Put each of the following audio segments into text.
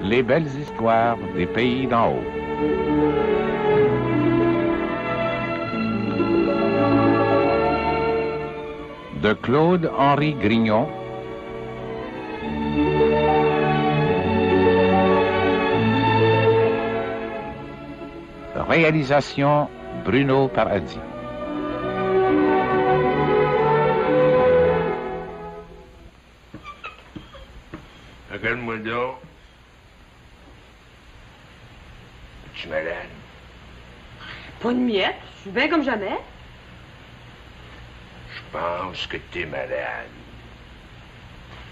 Les belles histoires des pays d'en haut. De Claude-Henri Grignon. Réalisation Bruno Paradis. Regarde-moi donc. Es-tu malade? Pas une miette. Je suis bien comme jamais. Je pense que t'es malade.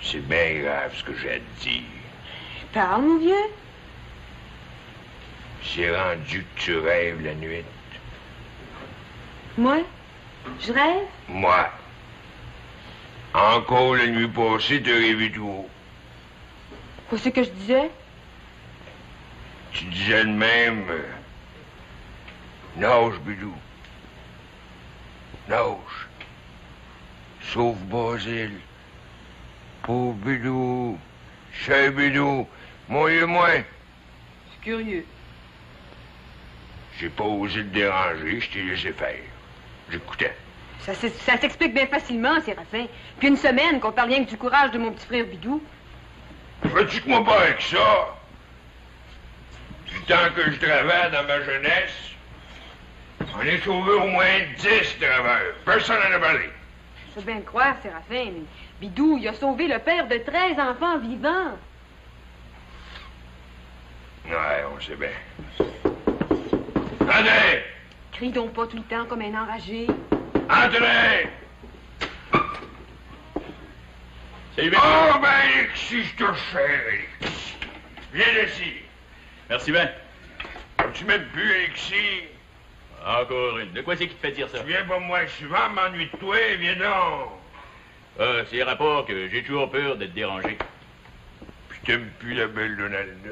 C'est bien grave ce que j'ai à te dire. Parle, mon vieux. C'est rendu que tu rêves la nuit. Moi? Je rêve? Moi. Encore la nuit passée, t'as rêvé tout haut. Qu'est-ce que je disais? Tu disais de même... nage, Bidou. Nage. Sauve Basile. Pauvre Bidou. Cher Bidou. Moi et moi. C'est curieux. J'ai pas osé te déranger, je t'ai laissé faire. J'écoutais. Ça s'explique bien facilement, Séraphin. Puis une semaine qu'on parle rien que du courage de mon petit frère Bidou. Veux-tu que moi pas avec ça? Du temps que je travaille dans ma jeunesse, on est sauvé au moins 10 travailleurs. Personne n'en a parlé. Je veux bien le croire, Séraphin, mais Bidou, il a sauvé le père de 13 enfants vivants. Ouais, on sait bien. André! Crie donc pas tout le temps comme un enragé. André! Salut, Ben. Oh, ben, Alexis, je te cher, Alexis. Viens ici. Merci, Ben. Tu m'aimes plus, Alexis? Encore une. De quoi c'est qui te fait dire ça? Tu viens pas moi souvent, m'ennuie de toi, viens donc. C'est le rapport que j'ai toujours peur de te déranger. Puis t'aimes plus la belle Donalda?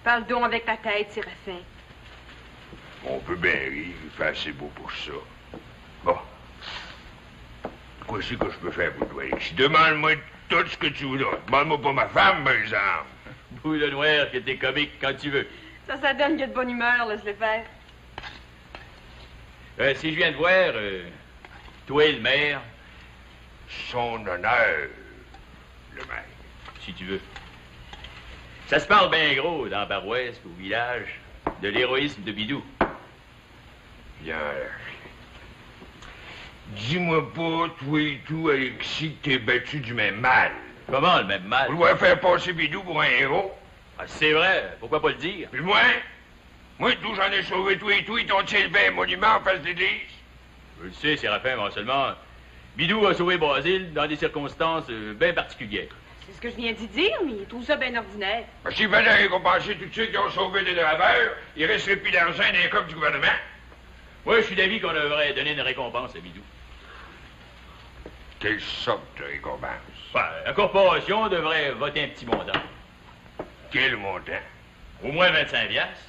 Parle donc avec ta tête, Séraphin. On peut bien rire, il fait assez beau pour ça. Bon. Quoi c'est que je peux faire pour toi, Alexis? Demande-moi tout ce que tu voudras. Demande-moi pas ma femme, par exemple. Boule de noir, que t'es comique quand tu veux. Ça donne qu'il y a de bonne humeur, laisse-le faire. Si je viens de voir, toi et le maire, Son honneur, le maire. si tu veux. Ça se parle bien gros dans la paroisse, au village, de l'héroïsme de Bidou. Bien. Dis-moi pas, toi et tout, Alexis, que t'es battu du même mal. Comment le même mal? Vous doit faire passer Bidou pour un héros. Ah, c'est vrai, pourquoi pas le dire? Puis moi tout, j'en ai sauvé toi et tout, ils t'ont élevé un monument en face d'église. Je le sais, Séraphin, mais seulement... Bidou a sauvé Basile dans des circonstances bien particulières. C'est ce que je viens d'y dire, mais il trouve ça bien ordinaire. S'il fallait récompenser tous ceux qui ont sauvé des draveurs, il resterait plus d'argent dans les coffres du gouvernement. Moi, je suis d'avis qu'on devrait donner une récompense à Bidou. Quelle sorte de récompense? La corporation devrait voter un petit montant. Quel montant? Au moins 25 piastres.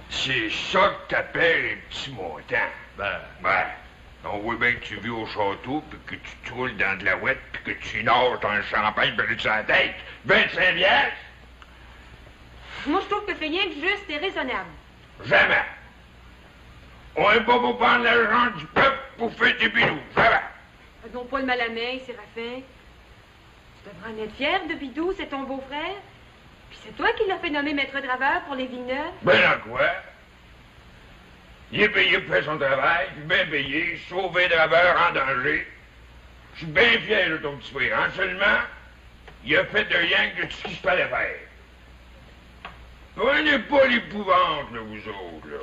C'est ça que t'appelles un petit montant. Ouais. On voit bien que tu vis au château, puis que tu te roules dans de la ouette, puis que tu nages dans le champagne perdu sur la tête. 25 piastres? Moi, je trouve que c'est rien de juste et raisonnable. Jamais. On n'est pas pour prendre l'argent du peuple pour faire des bidous. Jamais. Faisons pas le mal à main, Séraphin. Tu devrais en être fier de Bidou, c'est ton beau-frère. Puis c'est toi qui l'as fait nommer maître draveur pour les Villeneuve. Ben dans quoi? Il est payé pour faire son travail, puis bien payé, sauver draveur en danger. Je suis bien fier de ton petit frère. En seulement, il a fait de rien que ce qu'il fallait faire. Prenez pas l'épouvante, là, vous autres, là.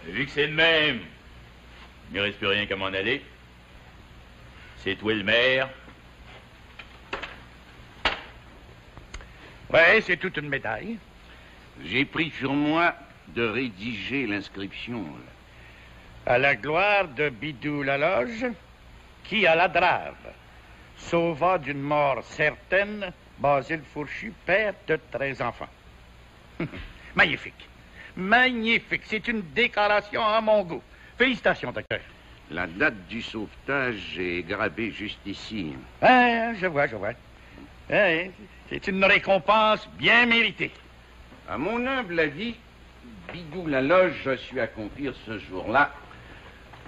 Vu que c'est le même, il ne reste plus rien qu'à m'en aller. C'est toi le maire. Ouais, c'est toute une médaille. J'ai pris sur moi de rédiger l'inscription. À la gloire de Bidou Laloge, qui à la drave sauva d'une mort certaine Basile Fourchu, père de 13 enfants. Magnifique. Magnifique. C'est une décoration à mon goût. Félicitations, docteur. La date du sauvetage est gravée juste ici. Ah, je vois. C'est une récompense bien méritée. À mon humble avis, Bidou Laloge a su accomplir ce jour-là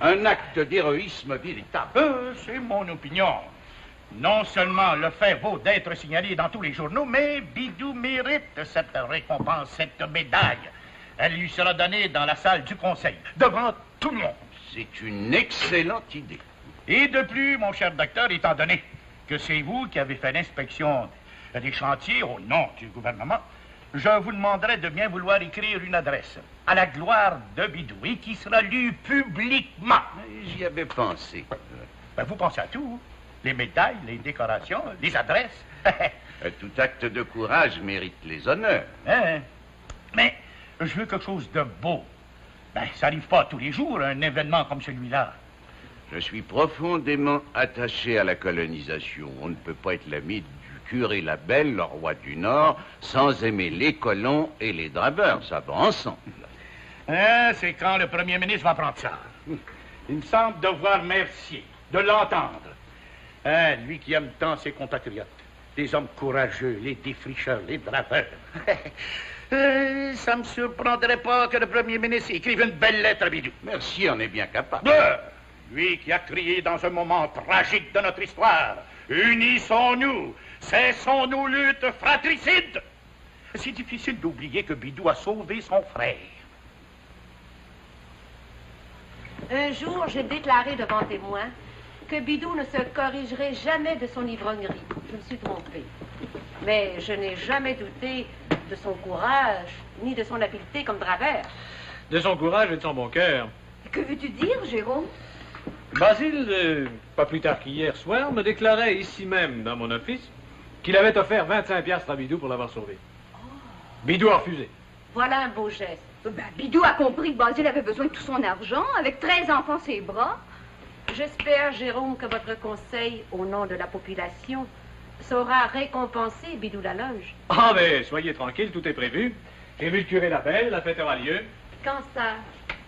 un acte d'héroïsme véritable. C'est mon opinion. Non seulement le fait vaut d'être signalé dans tous les journaux, mais Bidou mérite cette récompense, cette médaille. Elle lui sera donnée dans la salle du conseil, devant tout le monde. C'est une excellente idée. Et de plus, mon cher docteur, étant donné que c'est vous qui avez fait l'inspection des chantiers au nom du gouvernement, je vous demanderai de bien vouloir écrire une adresse à la gloire de Bidou et qui sera lue publiquement. J'y avais pensé. Vous pensez à tout. Les médailles, les décorations, les adresses. Tout acte de courage mérite les honneurs. Mais je veux quelque chose de beau. Ça n'arrive pas tous les jours, un événement comme celui-là. Je suis profondément attaché à la colonisation. On ne peut pas être l'ami du curé Labelle, le roi du Nord, sans aimer les colons et les draveurs. Ça va ensemble. C'est quand le premier ministre va prendre ça. Il me semble devoir Mercier, de l'entendre. Lui qui aime tant ses compatriotes. Des hommes courageux, les défricheurs, les draveurs. Ça me surprendrait pas que le premier ministre écrive une belle lettre à Bidou. Mercier en est bien capable. Lui qui a crié dans un moment tragique de notre histoire. Unissons-nous, cessons nos luttes fratricides. C'est difficile d'oublier que Bidou a sauvé son frère. Un jour, j'ai déclaré devant témoins que Bidou ne se corrigerait jamais de son ivrognerie. Je me suis trompée. Mais je n'ai jamais douté de son courage, ni de son habileté comme draveur. De son courage et de son bon cœur. Que veux-tu dire, Jérôme? Basile, pas plus tard qu'hier soir, me déclarait ici même, dans mon office, qu'il avait offert 25 piastres à Bidou pour l'avoir sauvé. Bidou a refusé. Voilà un beau geste. Bidou a compris que Basile avait besoin de tout son argent, avec 13 enfants sur ses bras. J'espère, Jérôme, que votre conseil, au nom de la population, saura récompenser Bidou Laloge. Ah, mais soyez tranquille, tout est prévu. J'ai vu le curé Labelle, la fête aura lieu. Quand ça?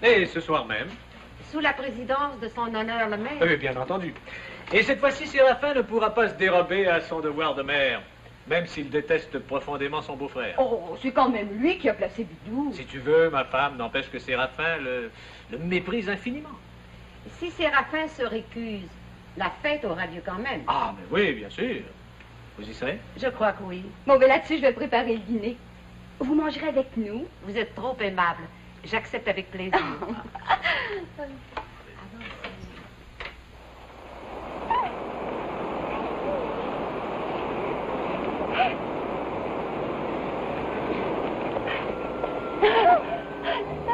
Et ce soir même. Sous la présidence de son honneur le maire. Oui, bien entendu. Et cette fois-ci, Séraphin ne pourra pas se dérober à son devoir de maire, même s'il déteste profondément son beau-frère. Oh, c'est quand même lui qui a placé Bidou. Si tu veux, ma femme, n'empêche que Séraphin le méprise infiniment. Si Séraphin se récuse, la fête aura lieu quand même. Ah, mais oui, bien sûr. Vous y serez? Je crois que oui. Bon, ben là-dessus, je vais préparer le dîner. Vous mangerez avec nous? Vous êtes trop aimable. J'accepte avec plaisir. C'est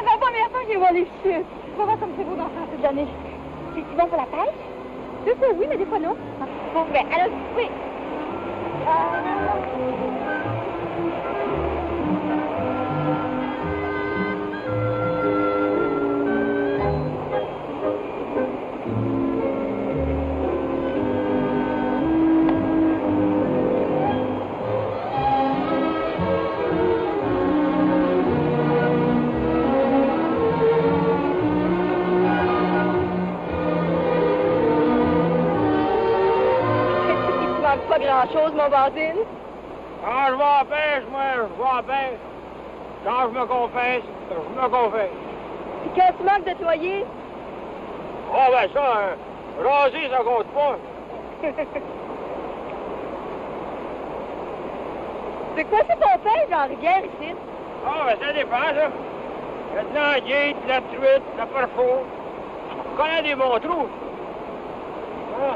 la première fois que je vois les chutes. Je vois comme c'est beau dans ça toute l'année. Tu vas pour la pêche? Des fois oui, mais des fois non. Bon, ben, alors, oui. Pas grand-chose, mon Basile. Quand je vais à la pêche, moi, je vais à la pêche. Quand je me confesse, je me confesse. Puis quand tu manques de nettoyer? Oh, ben ça, raser, ça compte pas. C'est quoi c'est ton pêche dans la rivière ici? Ah, ben ça dépend, ça. Il y a de l'anguille, de la truite, de la parfour. Je connais des bons trous. Ah.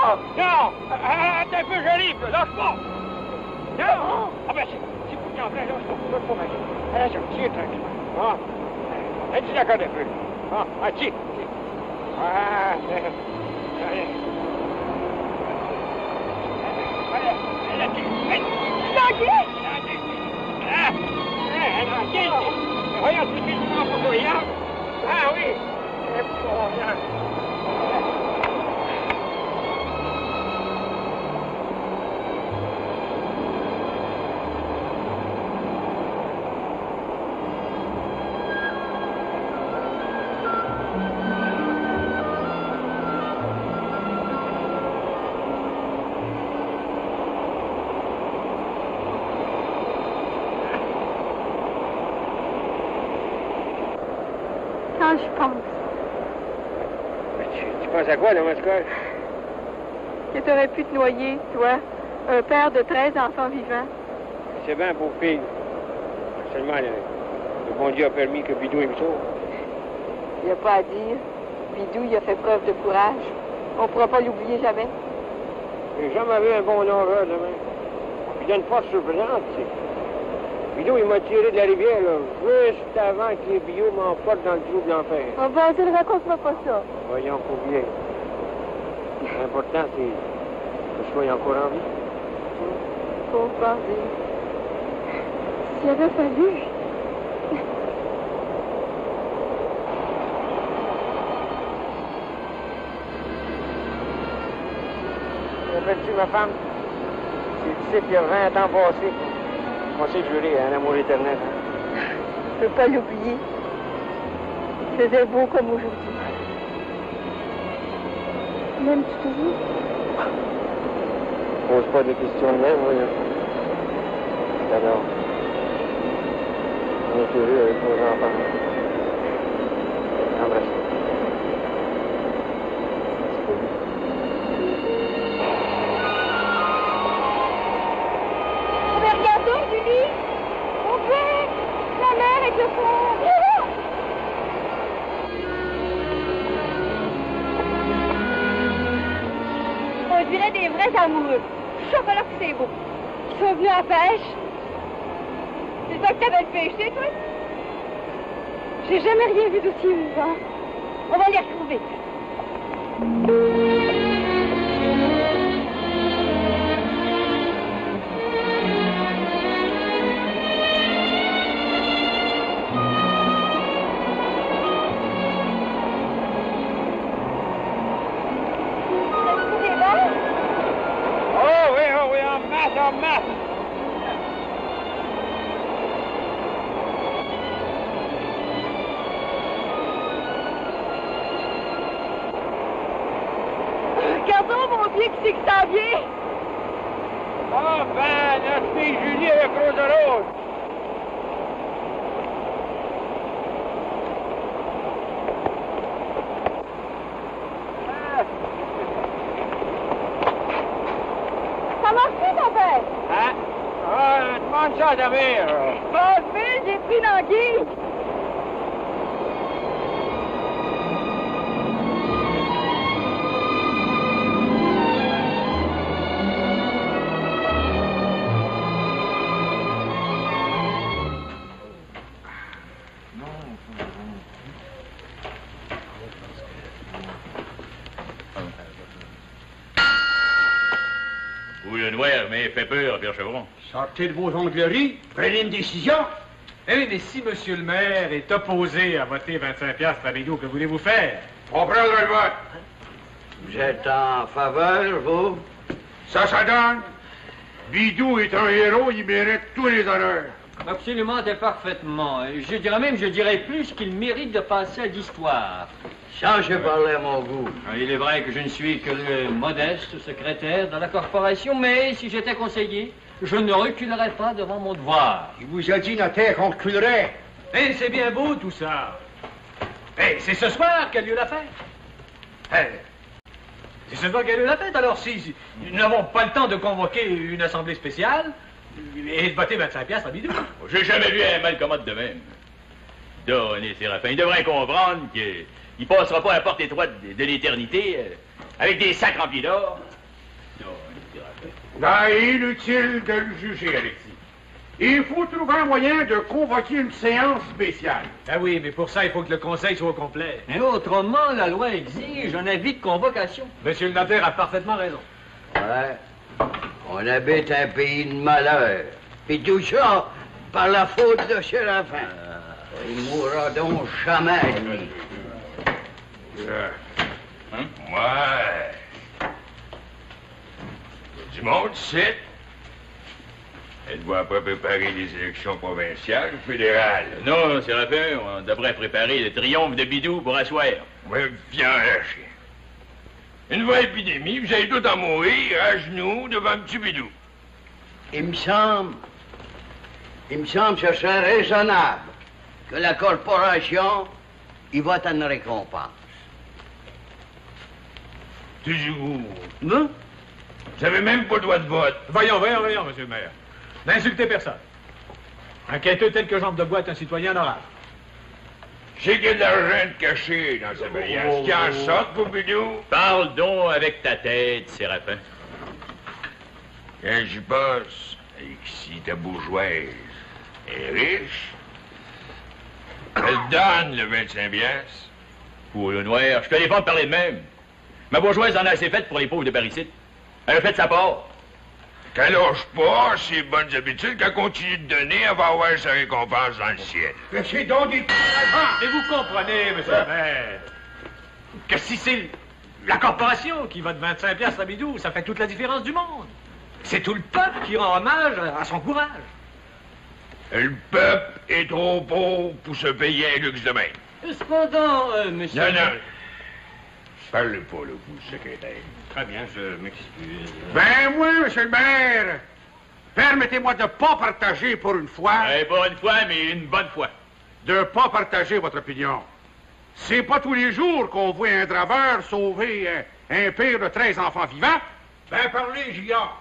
Non! Non! Attends un peu, j'arrive, là. Lâche pas! Non! Ah ben, c'est pour t'en faire, lâche pas, mec. Allez, ça, tire tranquillement. Ah. Allez, tu l'accordes un peu. Ah, tire. Ah, allez. Allez, tire. Regarde, tu fais du pour regarde. Ah oui. Quand je pense Tu penses à quoi, là, Mascol? que tu aurais pu te noyer, toi, un père de 13 enfants vivants. C'est bien, pauvre fille. Seulement, le bon Dieu a permis que Bidou me sauve. Il n'y a pas à dire. Bidou, il a fait preuve de courage. On ne pourra pas l'oublier jamais. J'ai jamais vu un bon nageur de même. Il a une force surprenante, tu sais. Bidou, il m'a tiré de la rivière, là, juste avant que les billots m'emportent dans le trou de l'enfer. Oh ben, tu ne racontes-moi pas ça. Voyons, pour bien. L'important, c'est que je sois encore en vie. Pauvre Basile. S'il avait fallu. Rappelles-tu, ma femme? C'est ici qu'il y a 20 ans passés. On s'est juré à un amour éternel. Hein? Je ne peux pas l'oublier. C'était beau comme aujourd'hui. M'aimes-tu toujours? Pose pas de questions de même, voyons. Alors, on est heureux avec nos enfants. Embrasse-toi. Mais regardons, Julie! Mon père! La mère avec le frère! On dirait des vrais amoureux. Chocolat que c'est beau. Ils sont venus à la pêche. C'est ça que t'avais le pêché, toi? J'ai jamais rien vu d'aussi émouvant. On va les retrouver. Oh oui, en masse, en masse. Regardons, mon Dieu, qui c'est qui s'en vient. Ah ben, notre fille Julie avec Rose de Rose. Ça marche plus, ton père. Hein? Ah, demande ça à ta mère. Bon, fille, j'ai pris l'anguille. Ou le noir, mais il fait peur, Pierre Chevron. Sortez de vos ongleries, prenez une décision. Eh oui, mais si monsieur le maire est opposé à voter 25 piastres à Bidou, que voulez-vous faire? On prendra le vote. Vous êtes en faveur, vous? Ça donne. Bidou est un héros, il mérite tous les honneurs. Absolument et parfaitement. Je dirais même, je dirais plus qu'il mérite de passer à l'histoire. Changez parler à mon goût. Il est vrai que je ne suis que le modeste secrétaire de la corporation, mais si j'étais conseiller, je ne reculerais pas devant mon devoir. Il vous a dit, notaire, qu'on reculerait. Eh, c'est bien beau, tout ça. Eh, c'est ce soir qu'a lieu la fête. Eh, c'est ce soir qu'a lieu la fête. Alors, si nous n'avons pas le temps de convoquer une assemblée spéciale et de voter 25 piastres à Bidou. J'ai jamais vu un malcommode de même. Donnez, Séraphin, il devrait comprendre qu'il ne passera pas à la porte étroite de l'éternité avec des sacs remplis d'or. Là, inutile de le juger, Alexis. Il faut trouver un moyen de convoquer une séance spéciale. Ah oui, mais pour ça, il faut que le conseil soit au complet. Mais autrement, la loi exige un avis de convocation. Monsieur le notaire a parfaitement raison. Ouais. On habite un pays de malheur. Puis tout ça, par la faute de Séraphin. Il mourra donc jamais, lui. Ouais. Du monde, c'est. Elle doit pas préparer les élections provinciales ou fédérales. Non, Séraphin, on devrait préparer le triomphe de Bidou pour asseoir. Ouais, viens lâcher. Une vraie épidémie, vous allez tous en mourir à genoux devant un petit Bidou. Il me semble que ce serait raisonnable que la corporation y vote une récompense. Toujours. Non? Vous avez même pas le droit de vote. Voyons, monsieur le maire. N'insultez personne. Un quêteux tel que Jambe de Bois est un citoyen honorable. C'est qu'il y a de l'argent caché dans sa vaillance. Qui en sorte pour Bidou? Parle donc avec ta tête, Séraphin. Quand j'y pense, et que si ta bourgeoise est riche, elle donne le 25 piastres. Pour le noir, je te défends de parler de même. Ma bourgeoise en a assez faite pour les pauvres de Paris-Site. Elle a fait sa part. Qu'elle lâche pas ses bonnes habitudes, qu'elle continue de donner, elle va avoir sa récompense dans le ciel. Mais c'est donc des... Mais vous comprenez, monsieur le maire, que si c'est la corporation qui vote 25 piastres à Bidou, ça fait toute la différence du monde. C'est tout le peuple qui rend hommage à son courage. Le peuple est trop pauvre pour se payer un luxe de même. Cependant, monsieur... Non. Parlez pas, là, vous, secrétaire. Très bien, je m'excuse. Ben, moi, monsieur le maire, permettez-moi de pas partager pour une fois... Pas une fois, mais une bonne fois. De pas partager votre opinion. C'est pas tous les jours qu'on voit un draveur sauver un père de 13 enfants vivants. Ben, parlez, Gillard.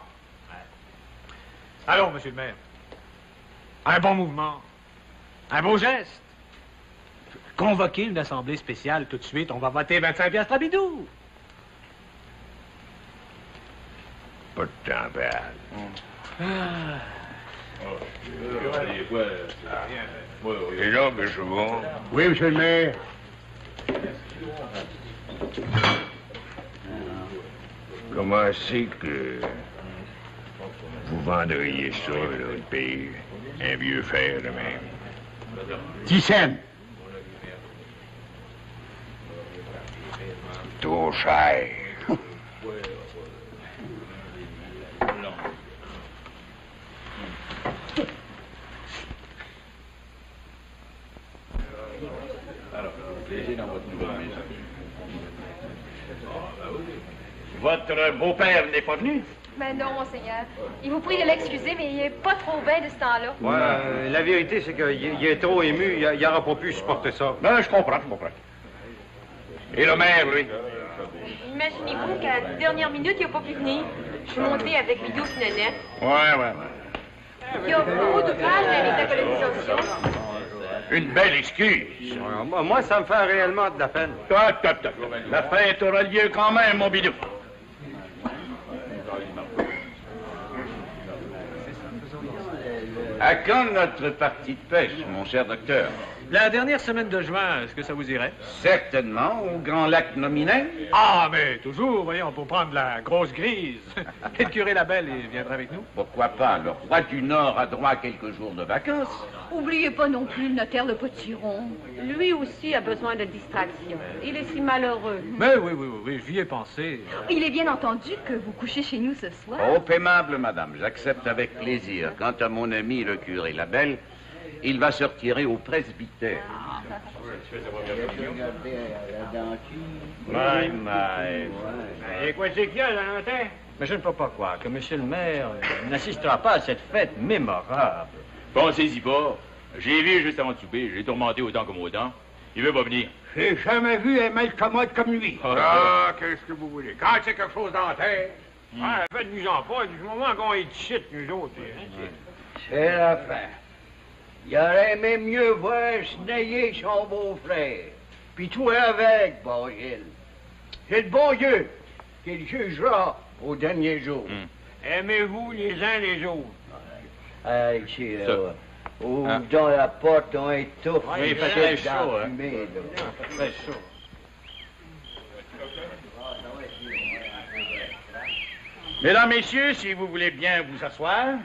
Allons, monsieur le maire. Un bon mouvement. Un beau geste. Convoquer une assemblée spéciale tout de suite. On va voter 25 piastres à Bidou. Pas de temps, Bal. Et là, M. Chevron? Oui, monsieur le maire. Comment c'est que vous vendriez ça, là, de payer un vieux fer de même? 10 cents. Trop cher. Votre beau-père n'est pas venu? Mais non, monseigneur. Il vous prie de l'excuser, mais il est pas trop bien de ce temps-là. Ouais, la vérité, c'est qu'il est trop ému. Il n'aura pas pu supporter ça. Ben, je comprends. Et le maire, lui? Imaginez-vous qu'à la dernière minute, il n'a pas pu venir. Je suis montée avec Bidou et Nanette. Ouais. Il y a beaucoup d'ouvrages dans les colonisation. Une belle excuse. Moi, ça me fait réellement de la peine. La fête aura lieu quand même, mon Bidou. À quand notre partie de pêche, mon cher docteur? La dernière semaine de juin, est-ce que ça vous irait? Certainement, au Grand Lac nominal. Ah, mais toujours, voyons, pour prendre la grosse grise. Et le curé Labelle, il viendra avec nous? Pourquoi pas? Le roi du Nord a droit à quelques jours de vacances. Oubliez pas non plus le notaire Le Potiron. Lui aussi a besoin de distraction. Il est si malheureux. Mais oui, j'y ai pensé. Il est bien entendu que vous couchez chez nous ce soir. Trop aimable, madame, j'accepte avec plaisir. Quant à mon ami le curé Labelle, il va se retirer au presbytère. Et quoi c'est qu'il y a, Valentin? Mais je ne peux pas croire que monsieur le maire n'assistera pas à cette fête mémorable. Pensez-y pas. J'ai vu juste avant de souper. J'ai tourmenté autant comme autant. Il veut pas venir. J'ai jamais vu un mec commode comme lui. Ah, qu'est-ce que vous voulez? Quand c'est quelque chose dans la terre... Ah, faites-nous-en pas. Du moment qu'on est shit, nous autres. C'est la fin. Il aurait aimé mieux voir snayer son beau-frère. Puis toi avec, Boyle. C'est le bon Dieu qui le jugera au dernier jour. Aimez-vous les uns les autres. Hey, ici, là. Ouvre donc la porte, on étouffe. Oui, parce que c'est chaud, hein. C'est chaud. Mesdames, Messieurs, si vous voulez bien vous asseoir.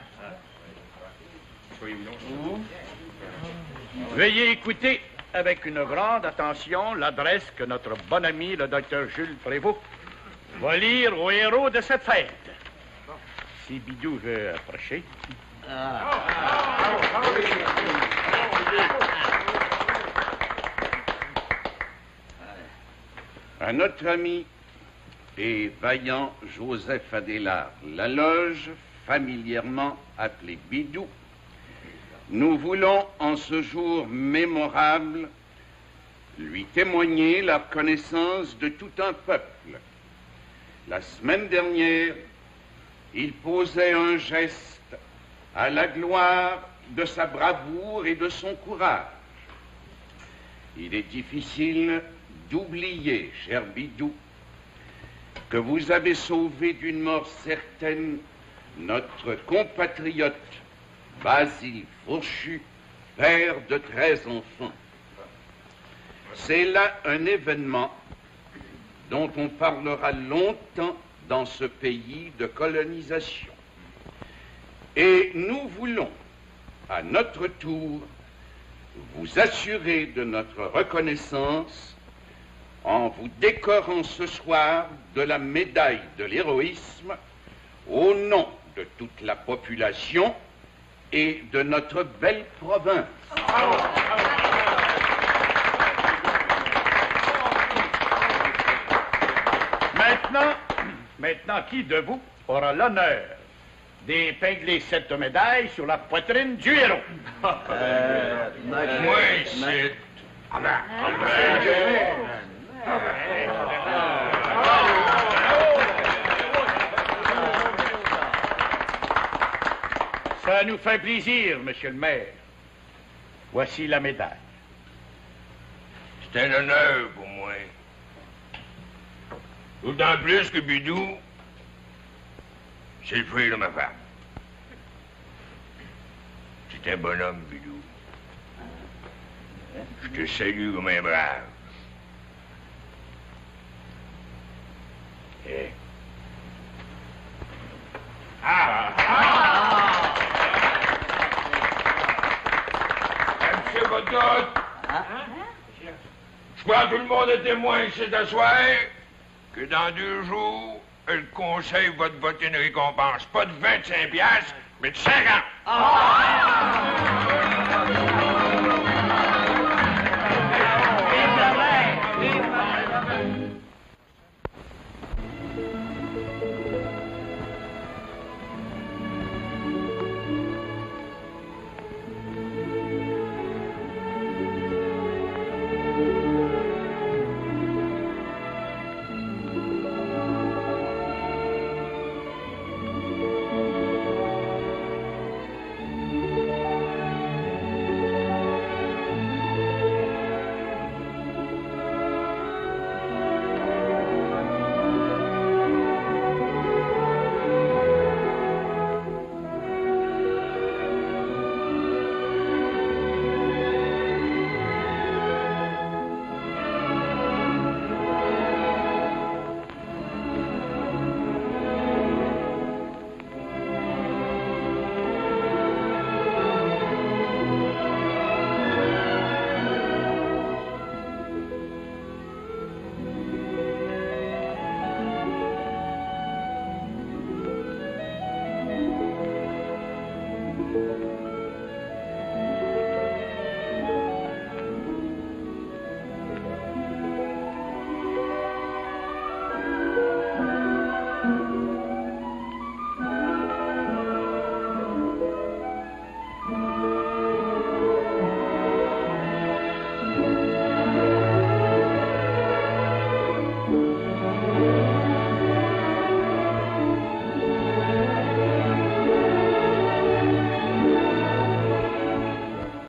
Veuillez écouter avec une grande attention l'adresse que notre bon ami, le docteur Jules Prévost, va lire aux héros de cette fête. Si Bidou veut approcher. À notre ami et vaillant Joseph Adélard Laloge, familièrement appelé Bidou, nous voulons, en ce jour mémorable, lui témoigner la reconnaissance de tout un peuple. La semaine dernière, il posait un geste à la gloire de sa bravoure et de son courage. Il est difficile d'oublier, cher Bidou, que vous avez sauvé d'une mort certaine notre compatriote Basile Fourchu, père de 13 enfants. C'est là un événement dont on parlera longtemps dans ce pays de colonisation. Et nous voulons, à notre tour, vous assurer de notre reconnaissance en vous décorant ce soir de la médaille de l'héroïsme au nom de toute la population et de notre belle province. Maintenant, qui de vous aura l'honneur d'épingler cette médaille sur la poitrine du héros? Moi, c'est... Ça nous fait plaisir, monsieur le maire. Voici la médaille. C'est un honneur pour moi. D'autant plus que Bidou, c'est le frère de ma femme. C'est un bonhomme, Bidou. Je te salue comme un brave. Eh? Monsieur Botot, je prends tout le monde à témoin ici d'asseoir que dans 2 jours, le conseil va te voter une récompense, pas de 25$, mais de 50$.